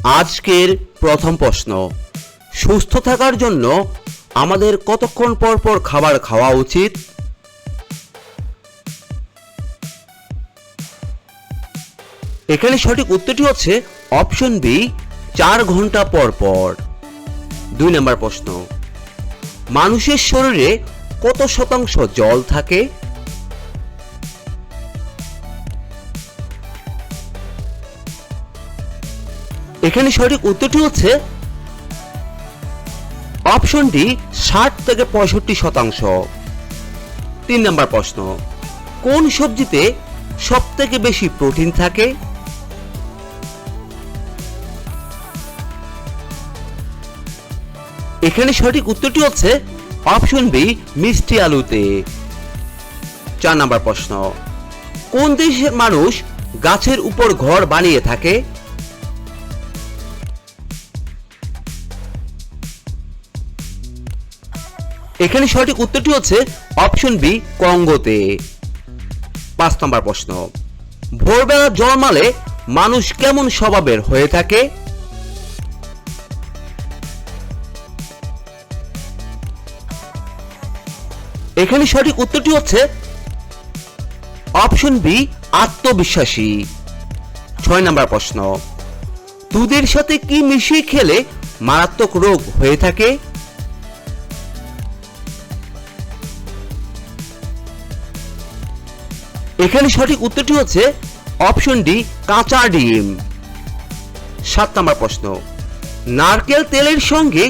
আজকের প্রথম প্রশ্ন, সুস্থ থাকার জন্য আমাদের কতক্ষণ পর পর খাবার খাওয়া উচিত? এখানে সঠিক উত্তরটি হচ্ছে অপশন বি, 4 ঘন্টা পর পর। 2 নম্বর প্রশ্ন, মানুষের শরীরে কত শতাংশ জল থাকে? এখানে সঠিক উত্তরটি হচ্ছে অপশন ডি, 60 থেকে 65%। 3 নম্বর প্রশ্ন, কোন সবজিতে সবথেকে বেশি প্রোটিন থাকে? এখানে সঠিক উত্তরটি হচ্ছে অপশন বি, মিষ্টি আলুতে। 4 নম্বর প্রশ্ন, কোন দেশের মানুষ গাছের উপর ঘর বানিয়ে থাকে? এখানে সঠিক উত্তরটি হচ্ছে অপশন বি, কঙ্গোতে। 5 নম্বর প্রশ্ন, ভোরবেলা জন্মালে মানুষ কেমন স্বভাবের হয়ে থাকে? এখানে সঠিক উত্তরটি হচ্ছে অপশন বি, আত্মবিশ্বাসী। 6 নম্বর প্রশ্ন, দুধের সাথে কি মিশিয়ে খেলে মারাত্মক রোগ হয়ে থাকে? এখানে সঠিক উত্তরটি হচ্ছে অপশন ডি, কাঁচা ডিম। 7 নম্বর প্রশ্ন, নারকেল তেলের সঙ্গে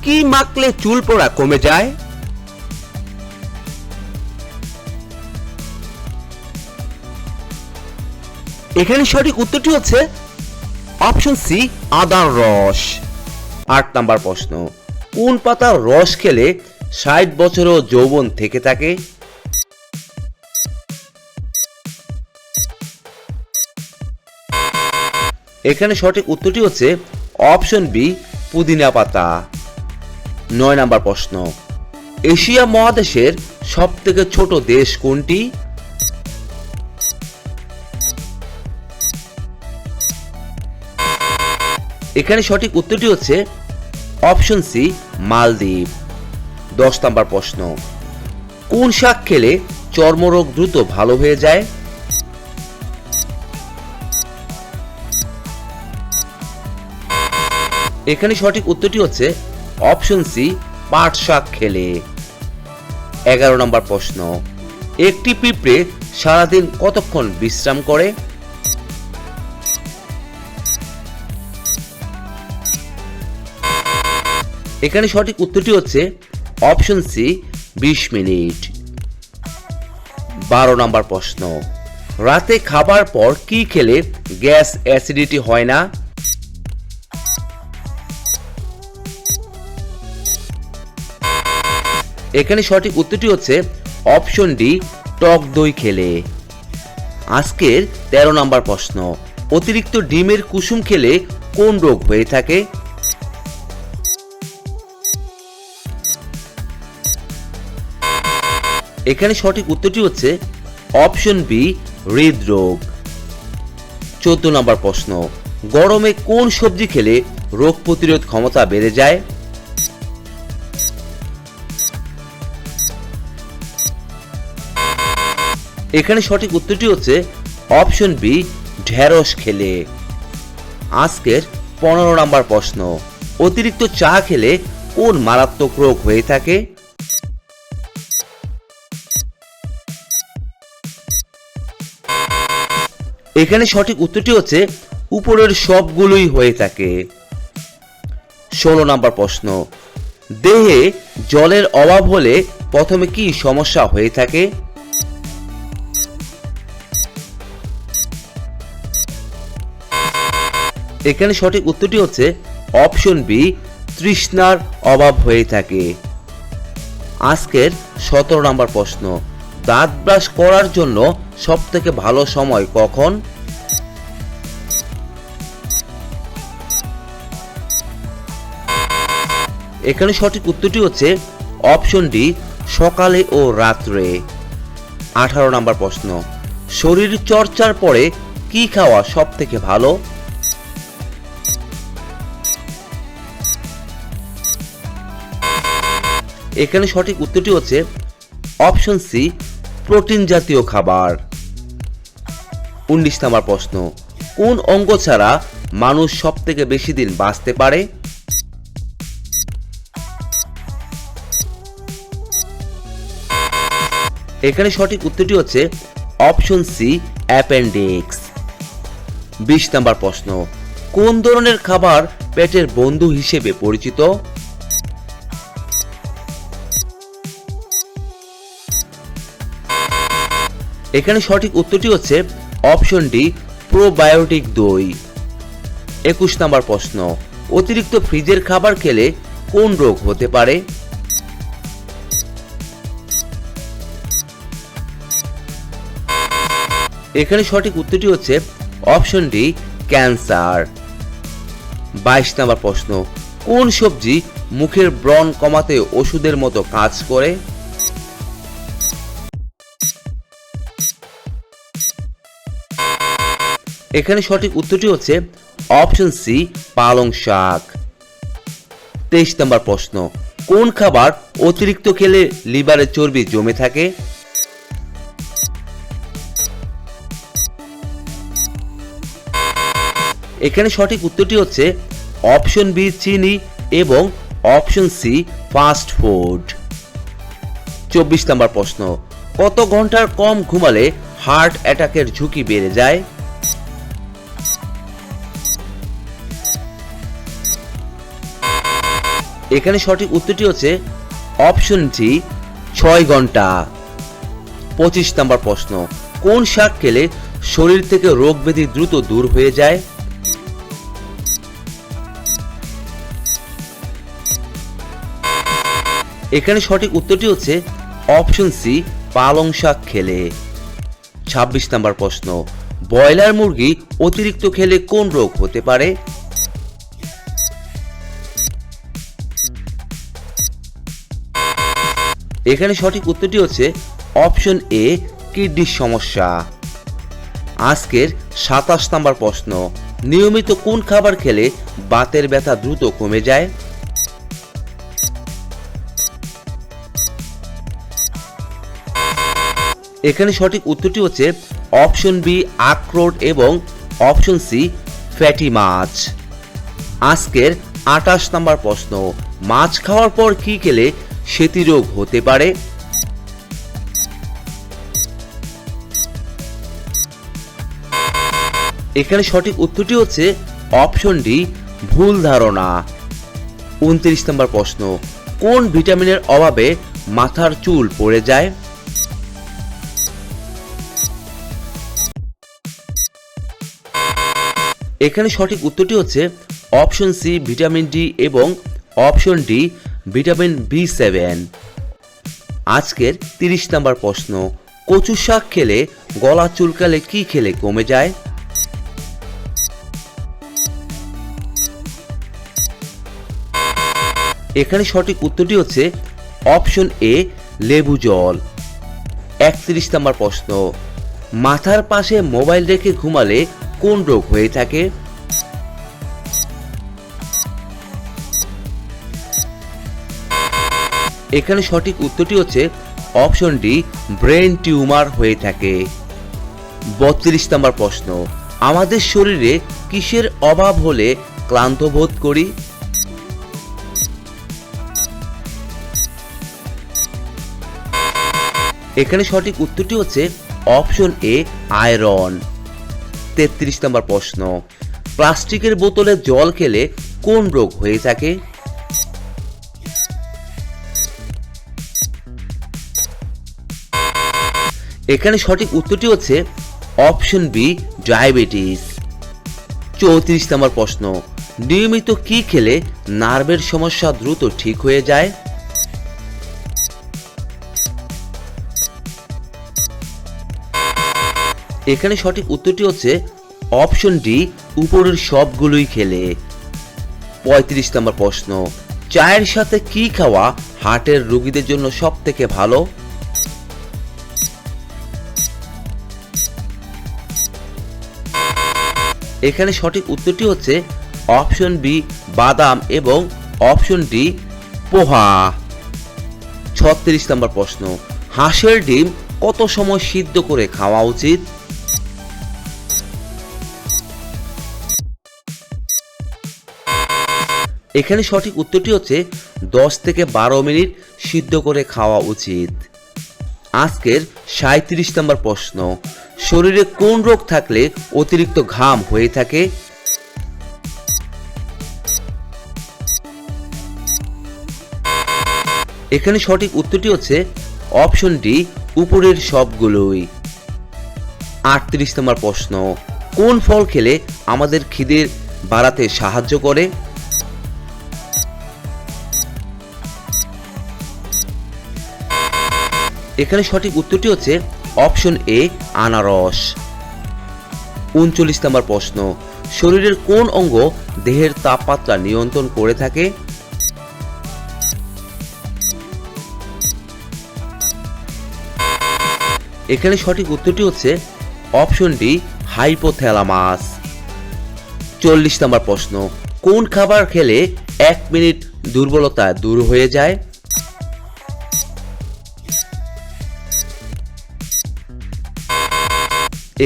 কি মাখলে চুল পড়া কমে যায়? এখানে সঠিক উত্তরটি হচ্ছে অপশন সি, আদার রস। 8 নম্বর প্রশ্ন, কোন পাতার রস খেলে 60 বছরও যৌবন থেকে থাকে? এখানে সঠিক উত্তরটি হচ্ছে অপশন বি, পুদিনা পাতা। 9 নম্বর প্রশ্ন, এশিয়া মহাদেশের সবথেকে ছোট দেশ কোনটি? এখানে সঠিক উত্তরটি হচ্ছে অপশন সি, মালদ্বীপ। 10 নম্বর প্রশ্ন, কোন শাক খেলে চর্মরোগ দ্রুত ভালো হয়ে যায়? এখানে সঠিক উত্তরটি হচ্ছে অপশন সি, পাট শাক খেলে। 11 নম্বর প্রশ্ন, একটি পিঁপড়ে সারাদিন কতক্ষণ বিশ্রাম করে? এখানে সঠিক উত্তরটি হচ্ছে অপশন সি, 20 মিনিট। 12 নম্বর প্রশ্ন, রাতে খাবার পর কি খেলে গ্যাস অ্যাসিডিটি হয় না? এখানে সঠিক উত্তরটি হচ্ছে অপশন ডি, টক দই খেলে। আজকের 13 নম্বর প্রশ্ন, অতিরিক্ত ডিমের কুসুম খেলে কোন রোগ হয়ে থাকে? এখানে সঠিক উত্তরটি হচ্ছে অপশন বি, হৃদরোগ। 14 নম্বর প্রশ্ন, গরমে কোন সবজি খেলে রোগ প্রতিরোধ ক্ষমতা বেড়ে যায়? এখানে সঠিক উত্তরটি হচ্ছে অপশন বি, ঢেঁড়স খেলে। আজকের 15 নম্বর প্রশ্ন, অতিরিক্ত চা খেলে কোন মারাত্মক রোগ হয়ে থাকে? এখানে সঠিক উত্তরটি হচ্ছে উপরের সবগুলোই হয়ে থাকে। 16 নম্বর প্রশ্ন, দেহে জলের অভাব হলে প্রথমে কি সমস্যা হয়ে থাকে? এখানে সঠিক উত্তরটি হচ্ছে অপশন বি, তৃষ্ণার অভাব হয়ে থাকে। আজকের 17 নম্বর প্রশ্ন, দাঁত ব্রাশ করার জন্য সবথেকে ভালো সময় কখন? এখানে সঠিক উত্তরটি হচ্ছে অপশন ডি, সকালে ও রাত্রে। 18 নম্বর প্রশ্ন, শরীর চর্চার পরে কি খাওয়া সবথেকে ভালো? এখানে সঠিক উত্তরটি হচ্ছে অপশন সি, প্রোটিন জাতীয় খাবার। 19 নম্বর প্রশ্ন, কোন অঙ্গ ছাড়া মানুষ সবথেকে বেশি দিন বাঁচতে পারে? এখানে সঠিক উত্তরটি হচ্ছে অপশন সি, অ্যাপেন্ডিক্স। 20 নম্বর প্রশ্ন, কোন ধরনের খাবার পেটের বন্ধু হিসেবে পরিচিত? এখানে সঠিক উত্তরটি হচ্ছে অপশন ডি, প্রোবায়োটিক দই। 21 নম্বর প্রশ্ন, অতিরিক্ত ফ্রিজের খাবার খেলে কোন রোগ হতে পারে? এখানে সঠিক উত্তরটি হচ্ছে অপশন ডি, ক্যান্সার। 22 নম্বর প্রশ্ন, কোন সবজি মুখের ব্রণ কমাতে ওষুধের মতো কাজ করে? এখানে সঠিক উত্তরটি হচ্ছে অপশন সি, পালং শাক। 23 নম্বর প্রশ্ন, কোন খাবার অতিরিক্ত খেলে লিভারে চর্বি জমে থাকে? এখানে সঠিক উত্তরটি হচ্ছে অপশন বি, চিনি এবং অপশন সি, ফাস্ট ফুড। 24 নম্বর প্রশ্ন, কত ঘন্টার কম ঘুমালে হার্ট অ্যাটাকের ঝুঁকি বেড়ে যায়? এখানে সঠিক উত্তরটি হচ্ছে অপশন ডি, 6 ঘন্টা। 25 নম্বর প্রশ্ন, কোন শাক খেলে শরীর থেকে রোগ ব্যাধি দ্রুত দূর হয়ে যায়? এখানে সঠিক উত্তরটি হচ্ছে অপশন সি, পালং শাক খেলে। 26 নম্বর প্রশ্ন, ব্রয়লার মুরগি অতিরিক্ত খেলে কোন রোগ হতে পারে? এখানে সঠিক উত্তরটি হচ্ছে অপশন এ, কিডনির সমস্যা। আজকের 27 নম্বর প্রশ্ন, নিয়মিত কোন খাবার খেলে বাতের ব্যথা দ্রুত কমে যায়? এখানে সঠিক উত্তরটি হচ্ছে অপশন বি, আখরোট এবং অপশন সি, ফ্যাটি মাছ। আজকের 28 নম্বর প্রশ্ন, মাছ খাওয়ার পর কি খেলে সেতি রোগ হতে পারে? এখানে সঠিক উত্তরটি হচ্ছে অপশন ডি, ভুল ধারণা। 29 নম্বর প্রশ্ন, কোন ভিটামিনের অভাবে মাথার চুল পড়ে যায়? এখানে সঠিক উত্তরটি হচ্ছে অপশন সি, ভিটামিন ডি এবং অপশন ডি, ভিটামিন বি7। আজকের 30 নম্বর প্রশ্ন, কচু শাক খেলে গলা চুলকালে কি খেলে কমে যায়? এখানে সঠিক উত্তরটি হচ্ছে অপশন এ, লেবু জল। 31 নম্বর প্রশ্ন, মাথার পাশে মোবাইল রেখে ঘুমালে কোন রোগ হয়ে থাকে? এখানে সঠিক উত্তরটি হচ্ছে অপশন ডি, ব্রেন টিউমার হয়ে থাকে। 32 নম্বর প্রশ্ন, আমাদের শরীরে কিসের অভাব হলে ক্লান্ত বোধ করি? এখানে সঠিক উত্তরটি হচ্ছে অপশন এ, আয়রন। 33 নম্বর প্রশ্ন, প্লাস্টিকের বোতলে জল খেলে কোন রোগ হয়ে থাকে? এখানে সঠিক উত্তরটি হচ্ছে অপশন বি, ডায়াবেটিস। 34 নম্বর প্রশ্ন, নিয়মিত কি খেলে নার্ভের সমস্যা দ্রুত ঠিক হয়ে যায়? এখানে সঠিক উত্তরটি হচ্ছে অপশন ডি, উপরের সবগুলোই খেলে। 35 নম্বর প্রশ্ন, চায়ের সাথে কি খাওয়া হার্টের রোগীদের জন্য সব থেকে ভালো? এখানে সঠিক উত্তরটি হচ্ছে অপশন বি, বাদাম এবং অপশন ডি, পোহা। 36 নম্বর প্রশ্ন, হাঁসের ডিম কত সময় সিদ্ধ করে খাওয়া উচিত? এখানে সঠিক উত্তরটি হচ্ছে 10 থেকে 12 মিনিট সিদ্ধ করে খাওয়া উচিত। আজকের 37 নম্বর প্রশ্ন, শরীরে কোন রোগ থাকলে অতিরিক্ত ঘাম হয়ে থাকে? এখানে সঠিক উত্তরটি হচ্ছে অপশন ডি, উপরের সবগুলোই। 38 নম্বর প্রশ্ন, কোন ফল খেলে আমাদের খিদে বাড়াতে সাহায্য করে? এখানে সঠিক উত্তরটি হচ্ছে অপশন এ, আনারস। 39 নম্বর প্রশ্ন, শরীরের কোন অঙ্গ দেহের তাপমাত্রা নিয়ন্ত্রণ করে থাকে? এখানে সঠিক উত্তরটি হচ্ছে অপশন ডি, হাইপোথ্যালামাস। 40 নম্বর প্রশ্ন, কোন খাবার খেলে 1 মিনিট দুর্বলতা দূর হয়ে যায়?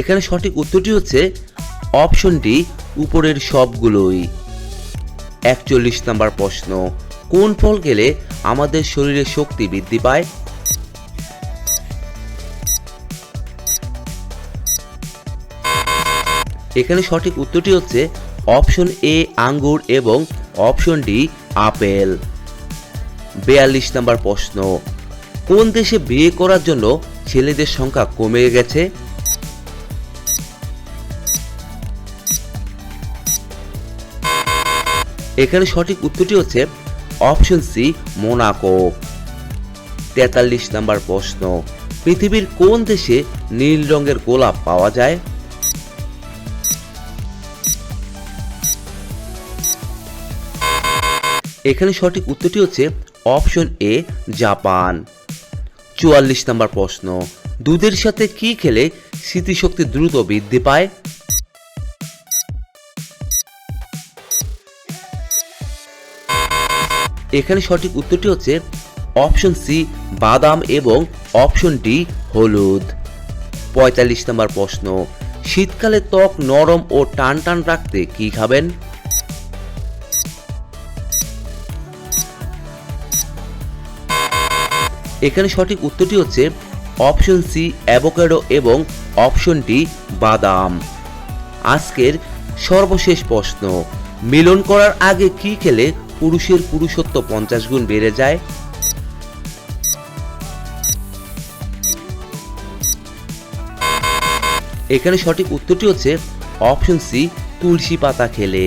এখানে সঠিক উত্তরটি হচ্ছে অপশন ডি, উপরের সবগুলোই। 41 নম্বর প্রশ্ন, কোন ফল খেলে আমাদের শরীরে শক্তি বৃদ্ধি পায়? এখানে সঠিক উত্তরটি হচ্ছে অপশন এ, আঙ্গুর এবং অপশন ডি, আপেল। 42 নম্বর প্রশ্ন, কোন দেশে বিয়ে করার জন্য ছেলেদের সংখ্যা কমে গেছে? এখানে সঠিক উত্তরটি হচ্ছে অপশন সি, মোনাকো। 43 নম্বর প্রশ্ন, পৃথিবীর কোন দেশে নীল রঙের গোলাপ পাওয়া যায়? এখানে সঠিক উত্তরটি হচ্ছে অপশন এ, জাপান। 44 নম্বর প্রশ্ন, দুধের সাথে কি খেলে স্মৃতিশক্তি দ্রুত বৃদ্ধি পায়? এখানে সঠিক উত্তরটি হচ্ছে অপশন সি, বাদাম এবং অপশন ডি, হলুদ। 45 নম্বর প্রশ্ন, শীতকালে ত্বক নরম ও টান টান রাখতে কি খাবেন? এখানে সঠিক উত্তরটি হচ্ছে অপশন সি, অ্যাভোকাডো এবং অপশন ডি, বাদাম। আজকের সর্বশেষ প্রশ্ন, মিলন করার আগে কি খেলে পুরুষের পুরুষত্ব 50 গুণ বেড়ে যায়? এখানে সঠিক উত্তরটি হচ্ছে অপশন সি, তুলসী পাতা খেলে।